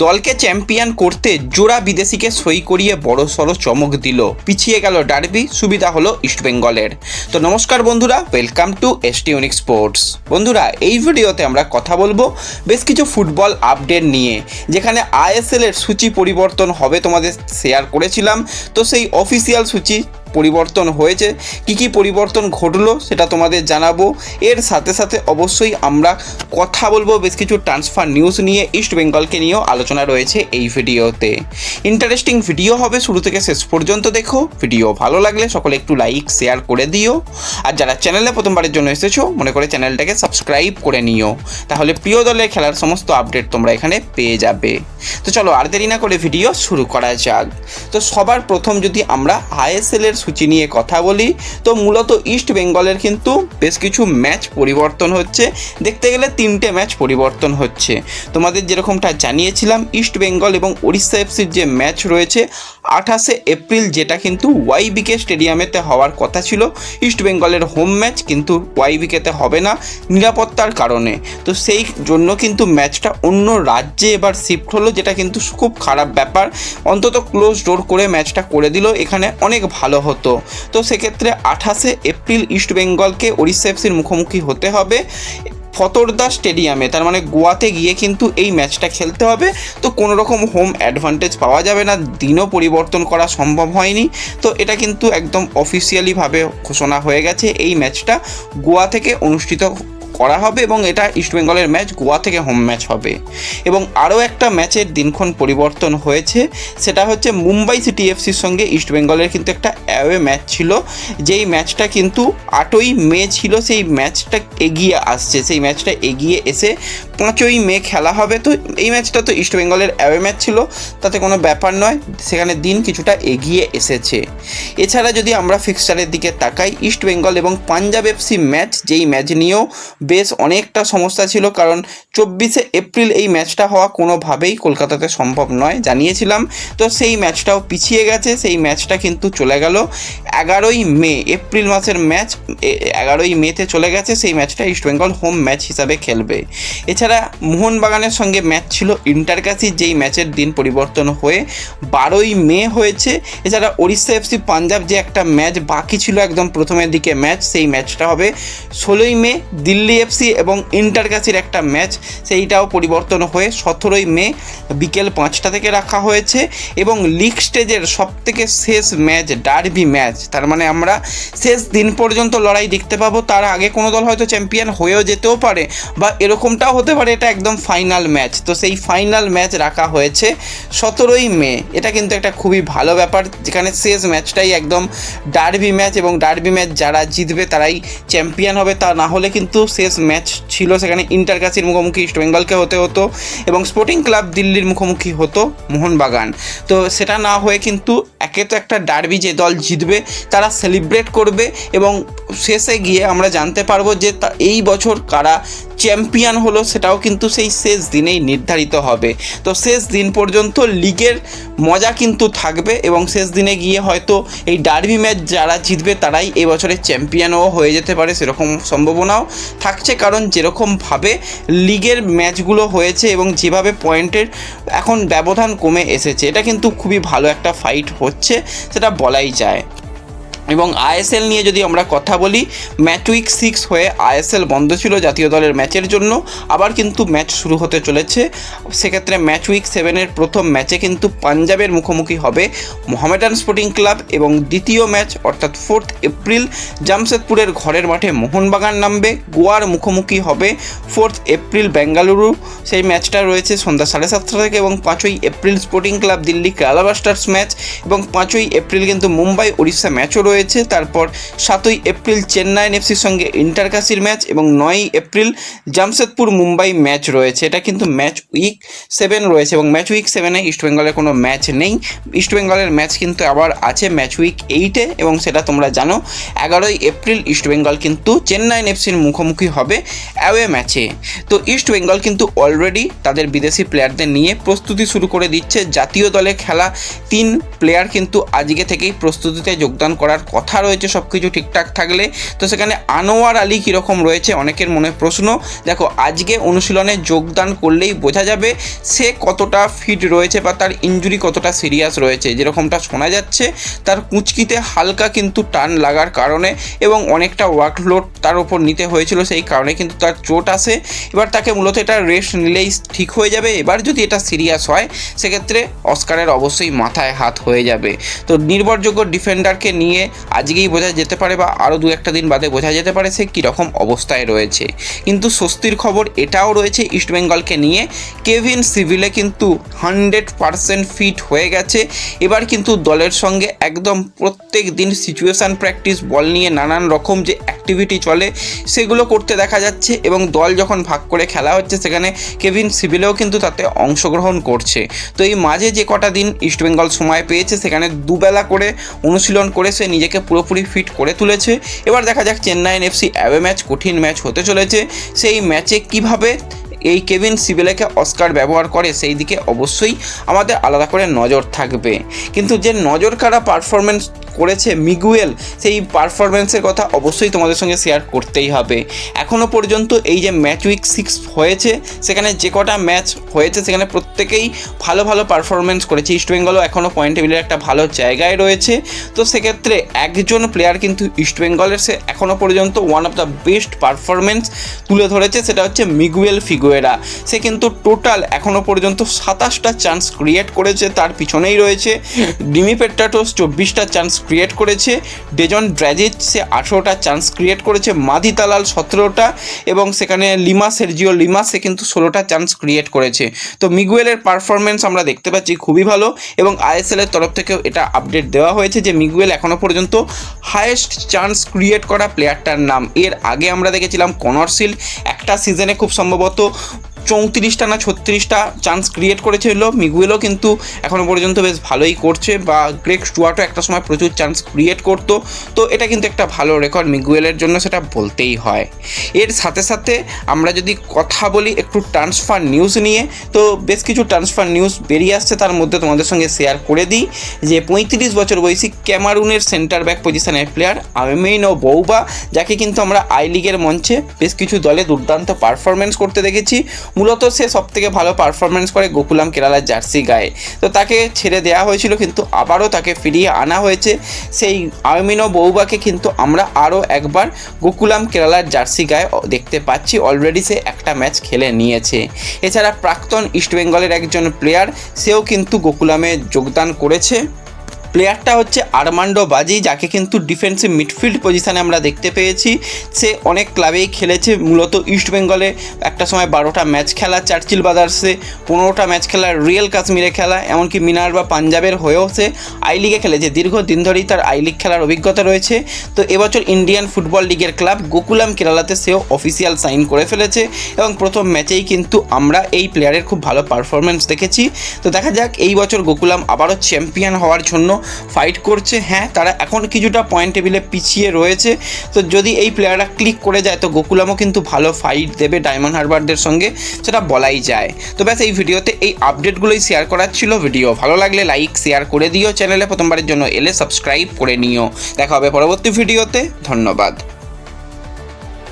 দলকে চ্যাম্পিয়ন করতে জোড়া বিদেশিকে সই করিয়ে বড়সড় চমক দিল, পিছিয়ে গেল ডার্বি, সুবিধা হলো ইস্টবেঙ্গলের। তো নমস্কার বন্ধুরা, welcome to ST unique sports. বন্ধুরা, এই ভিডিওতে আমরা কথা বলবো বেশ কিছু ফুটবল আপডেট নিয়ে, যেখানে আইএসএল এর সূচি পরিবর্তন হবে তোমাদের শেয়ার করেছিলাম। তো সেই অফিসিয়াল সূচি পরিবর্তন হয়েছে, কি পরিবর্তন ঘটলো সেটা তোমাদের জানাবো। এর সাথে সাথে অবশ্যই আমরা কথা বলবো বেশ কিছু ট্রান্সফার নিউজ নিয়ে, ইস্ট বেঙ্গলকে নিয়েও আলোচনা রয়েছে এই ভিডিওতে। ইন্টারেস্টিং ভিডিও হবে, শুরু থেকে শেষ পর্যন্ত দেখো। ভিডিও ভালো লাগলে সকলে একটু লাইক শেয়ার করে দিও, আর যারা চ্যানেলে প্রথমবারের জন্য এসেছো মনে করে চ্যানেলটাকে সাবস্ক্রাইব করে নিও, তাহলে প্রিয় দলের খেলার সমস্ত আপডেট তোমরা এখানে পেয়ে যাবে। তো চলো আর দেরি না করে ভিডিও শুরু করা যাক। তো সবার প্রথম যদি আমরা আইএসএল এর সূচি নিয়ে কথা বলি, তো মূলত ইস্ট বেঙ্গলের কিন্তু বেশ কিছু ম্যাচ পরিবর্তন হচ্ছে। দেখতে গেলে 3টে ম্যাচ পরিবর্তন হচ্ছে। তোমাদের যেরকমটা জানিয়েছিলাম, ইস্ট বেঙ্গল এবং ওড়িশা এফসির যে ম্যাচ রয়েছে 28শে এপ্রিল, যেটা কিন্তু ওয়াইবিকে স্টেডিয়ামেতে হওয়ার কথা ছিল ইস্ট বেঙ্গলের হোম ম্যাচ, কিন্তু ওয়াইবিকেতে হবে না নিরাপত্তার কারণে। তো সেই জন্য কিন্তু ম্যাচটা অন্য রাজ্যে এবার শিফট হলো, যেটা কিন্তু খুব খারাপ ব্যাপার। অন্তত ক্লোজ ডোর করে ম্যাচটা করে দিল, এখানে অনেক ভালো হতো। তো সেক্ষেত্রে 28শে এপ্রিল ইস্ট বেঙ্গলকে ওড়িশা এফসির মুখোমুখি হতে হবে ফতোরদা স্টেডিয়ামে, তার মানে গোয়াতে গিয়ে কিন্তু এই ম্যাচটা খেলতে হবে। তো কোনো রকম হোম অ্যাডভান্টেজ পাওয়া যাবে না, দিনও পরিবর্তন করা সম্ভব হয়নি। তো এটা কিন্তু একদম অফিসিয়ালিভাবে ঘোষণা হয়ে গেছে, এই ম্যাচটা গোয়া থেকে অনুষ্ঠিত করা হবে এবং এটা ইস্টবেঙ্গলের ম্যাচ, গোয়া থেকে হোম ম্যাচ হবে। এবং আরও একটা ম্যাচের দিনক্ষণ পরিবর্তন হয়েছে, সেটা হচ্ছে মুম্বাই সিটি এফসির সঙ্গে ইস্টবেঙ্গলের কিন্তু একটা অ্যাওয়ে ম্যাচ ছিল, যেই ম্যাচটা কিন্তু 8ই মে ছিল। সেই ম্যাচটা এগিয়ে আসছে, সেই ম্যাচটা এগিয়ে এসে 5ই মে খেলা হবে। তো এই ম্যাচটা তো ইস্টবেঙ্গলের অ্যাওয়ে ম্যাচ ছিল, তাতে কোনো ব্যাপার নয়, সেখানে দিন কিছুটা এগিয়ে এসেছে। এছাড়া যদি আমরা ফিক্সচারের দিকে তাকাই, ইস্টবেঙ্গল এবং পাঞ্জাব এফসি ম্যাচ, যেই ম্যাচ নিয়েও বেশ অনেকটা সমস্যা ছিল, কারণ 24শে এপ্রিল এই ম্যাচটা হওয়া কোনোভাবেই কলকাতাতে সম্ভব নয়, জানিয়েছিলাম। তো সেই ম্যাচটাও পিছিয়ে গেছে, সেই ম্যাচটা কিন্তু চলে গেল 11ই মে। এপ্রিল মাসের ম্যাচ 11ই মেতে চলে গেছে, সেই ম্যাচটা ইস্টবেঙ্গল হোম ম্যাচ হিসাবে খেলবে। এছাড়া মোহনবাগানের সঙ্গে ম্যাচ ছিল ইন্টারকাশি, যেই ম্যাচের দিন পরিবর্তন হয়ে 12ই মে হয়েছে। এছাড়া ওড়িশা এফসি পাঞ্জাব যে একটা ম্যাচ বাকি ছিল একদম প্রথমের দিকে ম্যাচ, সেই ম্যাচটা হবে 16ই মে। দিল্লি এফসি এবং ইন্টারকাশির একটা ম্যাচ, সেইটাও পরিবর্তন হয়ে 17ই মে বিকেল 5টা থেকে রাখা হয়েছে। এবং লিগ স্টেজের সবথেকে শেষ ম্যাচ ডার্বি ম্যাচ, তার মানে আমরা শেষ দিন পর্যন্ত লড়াই দেখতে পাবো। তার আগে কোনো দল হয়তো চ্যাম্পিয়ন হয়েও যেতেও পারে, বা এরকমটাও হতে পারে এটা একদম ফাইনাল ম্যাচ। তো সেই ফাইনাল ম্যাচ রাখা হয়েছে 17ই মে। এটা কিন্তু একটা খুবই ভালো ব্যাপার, যেখানে শেষ ম্যাচটাই একদম ডার্বি ম্যাচ, এবং ডার্বি ম্যাচ যারা জিতবে তারাই চ্যাম্পিয়ন হবে। তা না হলে কিন্তু শেষ ম্যাচ ছিল সেখানে ইন্টারকাশির মুখোমুখি ইস্টবেঙ্গলকে হতে হতো, এবং স্পোর্টিং ক্লাব দিল্লির মুখোমুখি হতো মোহনবাগান। তো সেটা না হয়ে কিন্তু একে তো একটা ডার্বি, যে দল জিতবে তারা সেলিব্রেট করবে, এবং শেষে গিয়ে আমরা জানতে পারবো যে এই বছর কারা চ্যাম্পিয়ন হলো, সেটাও কিন্তু সেই শেষ দিনেই নির্ধারিত হবে। তো শেষ দিন পর্যন্ত লিগের মজা কিন্তু থাকবে, এবং শেষ দিনে গিয়ে হয়তো এই ডার্বি ম্যাচ যারা জিতবে তারাই এই বছরের চ্যাম্পিয়নও হয়ে যেতে পারে, সেরকম সম্ভাবনাও থাকছে। কারণ যেরকমভাবে লিগের ম্যাচগুলো হয়েছে এবং যেভাবে পয়েন্টের এখন ব্যবধান কমে এসেছে, এটা কিন্তু খুবই ভালো একটা ফাইট হচ্ছে, সেটা বলাই যায়। এবং আইএসএল নিয়ে যদি আমরা কথা বলি, ম্যাচ উইক 6 হয়ে আইএসএল বন্ধ ছিল জাতীয় দলের ম্যাচের জন্য, আবার কিন্তু ম্যাচ শুরু হতে চলেছে। সেক্ষেত্রে ম্যাচ উইক 7-এর প্রথম ম্যাচে কিন্তু পাঞ্জাবের মুখোমুখি হবে মোহামেডান স্পোর্টিং ক্লাব, এবং দ্বিতীয় ম্যাচ অর্থাৎ 4 এপ্রিল জামশেদপুরের ঘরের মাঠে মোহনবাগান নামবে। গোয়ার মুখোমুখি হবে 4 এপ্রিল বেঙ্গালুরু, সেই ম্যাচটা রয়েছে সন্ধ্যা 7:30 থেকে। এবং 5ই April Sporting Club Delhi Kerala Blasters match, এবং 5ই এপ্রিল কিন্তু মুম্বাই ওড়িশা ম্যাচও রয়েছে। তারপর 7ই এপ্রিল চেন্নাই এফসির সঙ্গে ইন্টারকাশির ম্যাচ, এবং 9ই এপ্রিল জামশেদপুর মুম্বাই ম্যাচ রয়েছে। এটা কিন্তু ম্যাচ উইক 7 রয়েছে, এবং ম্যাচ উইক 7-এ ইস্টবেঙ্গলের কোনো ম্যাচ নেই। ইস্টবেঙ্গলের ম্যাচ কিন্তু আবার আছে ম্যাচ উইক 8-এ, এবং সেটা তোমরা জানো 11ই এপ্রিল ইস্টবেঙ্গল কিন্তু চেন্নাই এফসির মুখোমুখি হবে অ্যাওয়ে ম্যাচে। তো ইস্টবেঙ্গল কিন্তু অলরেডি তাদের বিদেশি প্লেয়ারদের নিয়ে প্রস্তুতি শুরু করে দিচ্ছে। জাতীয় দলে খেলা 3 প্লেয়ার কিন্তু আজকে থেকেই প্রস্তুতিতে যোগদান করার কথা রয়েছে সব কিছু ঠিকঠাক থাকলে। তো সেখানে আনোয়ার আলী কীরকম রয়েছে অনেকের মনে প্রশ্ন। দেখো, আজকে অনুশীলনে যোগদান করলেই বোঝা যাবে সে কতটা ফিট রয়েছে বা তার ইনজুরি কতটা সিরিয়াস রয়েছে। যেরকমটা শোনা যাচ্ছে তার কুঁচকিতে হালকা কিন্তু টান লাগার কারণে এবং অনেকটা ওয়ার্কলোড তার ওপর নিতে হয়েছিল, সেই কারণে কিন্তু তার চোট আসে। এবার তাকে মূলত এটা রেস্ট নিলেই ঠিক হয়ে যাবে। এবার যদি এটা সিরিয়াস হয় সেক্ষেত্রে অস্কারের অবশ্যই মাথায় হাত হয়ে যাবে। তো নির্ভরযোগ্য ডিফেন্ডারকে নিয়ে আজকেই বোঝা যেতে পারে বা আরও 2-1 দিন বাদে বোঝা যেতে পারে সে কীরকম অবস্থায় রয়েছে। কিন্তু স্বস্তির খবর এটাও রয়েছে ইস্টবেঙ্গলকে নিয়ে, কেভিন সিভিলে কিন্তু 100% ফিট হয়ে গেছে। এবার কিন্তু দলের সঙ্গে একদম প্রত্যেক দিন সিচুয়েশান প্র্যাকটিস, বল নিয়ে নানান রকম যে অ্যাক্টিভিটি চলে সেগুলো করতে দেখা যাচ্ছে এবং দল যখন ভাগ করে খেলা হচ্ছে সেখানে কেভিন সিভিলেও কিন্তু তাতে অংশগ্রহণ করছে। তো এই মাঝে যে কটা দিন ইস্টবেঙ্গল সময় পেয়েছে সেখানে দুবেলা করে অনুশীলন করে সে নিজেকে পুরোপুরি ফিট করে তুলেছে। এবার দেখা যাক চেন্নাইন এফসি অ্যাওয়ে ম্যাচ, কঠিন ম্যাচ হতে চলেছে, সেই ম্যাচে কিভাবে এই কেভিন সিভিলেকে অস্কার ব্যবহার করে সেই দিকে অবশ্যই আমাদের আলাদা করে নজর থাকবে। কিন্তু যে নজর কাড়া পারফরমেন্স করেছে মিগুয়েল, সেই পারফরমেন্সের কথা অবশ্যই তোমাদের সঙ্গে শেয়ার করতেই হবে। এখনও পর্যন্ত এই যে ম্যাচ উইক 6 হয়েছে সেখানে যে কটা ম্যাচ হয়েছে সেখানে প্রত্যেকেই ভালো ভালো পারফরমেন্স করেছে। ইস্টবেঙ্গলও এখনও পয়েন্ট টেবিলের একটা ভালো জায়গায় রয়েছে। তো সেক্ষেত্রে একজন প্লেয়ার কিন্তু ইস্টবেঙ্গলের সে এখনও পর্যন্ত one of the best performance তুলে ধরেছে, সেটা হচ্ছে মিগুয়েল ফিগুয়েরা। সে কিন্তু টোটাল এখনও পর্যন্ত 27টা চান্স ক্রিয়েট করেছে, তার পিছনেই রয়েছে ডিমি পেট্রাটোস 24টা চান্স ক্রিয়েট করেছে, ডেজন ড্র্যাজিচ সে 18টা চান্স ক্রিয়েট করেছে, মাধি তালাল 17টা এবং সেখানে সের্জিও লিমাস সে কিন্তু 16টা চান্স ক্রিয়েট করেছে। তো মিগুয়েলের পারফরমেন্স আমরা দেখতে পাচ্ছি খুবই ভালো এবং আইএসএলের তরফ থেকেও এটা আপডেট দেওয়া হয়েছে যে মিগুয়েল এখনও পর্যন্ত হায়েস্ট চান্স ক্রিয়েট করা প্লেয়ারটার নাম। এর আগে আমরা দেখেছিলাম কনর সিল একটা সিজনে খুব সম্ভবত 34টা না 36টা চান্স ক্রিয়েট করেছিল। মিগুয়েলও কিন্তু এখনও পর্যন্ত বেশ ভালোই করছে, বা গ্রেগ স্টুয়ার্টও একটা সময় প্রচুর চান্স ক্রিয়েট করতো। তো এটা কিন্তু একটা ভালো রেকর্ড মিগুয়েলের জন্য, সেটা বলতেই হয়। এর সাথে সাথে আমরা যদি কথা বলি একটু ট্রান্সফার নিউজ নিয়ে, তো বেশ কিছু ট্রান্সফার নিউজ বেরিয়ে আসছে, তার মধ্যে তোমাদের সঙ্গে শেয়ার করে দিই যে 35 বছর বয়সী ক্যামারুনের সেন্টার ব্যাক পজিশনের প্লেয়ার আমিনো বৌবা, যাকে কিন্তু আমরা আই লিগের মঞ্চে বেশ কিছু দলে দুর্দান্ত পারফরমেন্স করতে দেখেছি। মূলত সে সবথেকে ভালো পারফরমেন্স করে গোকুলাম কেরালার জার্সি গায়ে। তো তাকে ছেড়ে দেওয়া হয়েছিল কিন্তু আবারও তাকে ফিরিয়ে আনা হয়েছে। সেই আমিনো বৌবাকে কিন্তু আমরা আরও একবার গোকুলাম কেরালার জার্সি গায়ে দেখতে পাচ্ছি। অলরেডি সে একটা ম্যাচ খেলে নিয়েছে। এছাড়া প্রাক্তন ইস্টবেঙ্গলের একজন প্লেয়ার সেও কিন্তু গোকুলামে যোগদান করেছে। প্লেয়ারটা হচ্ছে আর্মান্ডো বাজি, যাকে কিন্তু ডিফেন্সিভ মিডফিল্ড পজিশানে আমরা দেখতে পেয়েছি। সে অনেক ক্লাবেই খেলেছে, মূলত ইস্টবেঙ্গলে একটা সময় 12টা ম্যাচ খেলা, চার্চিল ব্রাদার্সে 15টা ম্যাচ খেলা, রিয়েল কাশ্মীরে খেলা, এমনকি মিনার্ভা পাঞ্জাবের হয়েও সে আই লিগে খেলেছে। দীর্ঘদিন ধরেই তার আই লিগ খেলার অভিজ্ঞতা রয়েছে। তো এবছর ইন্ডিয়ান ফুটবল লিগের ক্লাব গোকুলাম কেরালাতে সেও অফিসিয়াল সাইন করে ফেলেছে এবং প্রথম ম্যাচেই কিন্তু আমরা এই প্লেয়ারের খুব ভালো পারফরমেন্স দেখেছি। তো দেখা যাক এই বছর গোকুলাম আবারও চ্যাম্পিয়ন হওয়ার জন্য ফাইট করছে। হ্যাঁ, তারা এখন কিছুটা পয়েন্ট টেবিলে পিছিয়ে রয়েছে। তো যদি এই প্লেয়াররা ক্লিক করে যায় তো গোকুলামও কিন্তু ভালো ফাইট দেবে ডায়মন্ড হারবারদের সঙ্গে, সেটা বলাই যায়। তো ব্যাস এই ভিডিওতে এই আপডেটগুলোই শেয়ার করার ছিল। ভিডিও ভালো লাগলে লাইক শেয়ার করে দিও, চ্যানেলে প্রথমবারের জন্য এলে সাবস্ক্রাইব করে নিও। দেখা হবে পরবর্তী ভিডিওতে। ধন্যবাদ।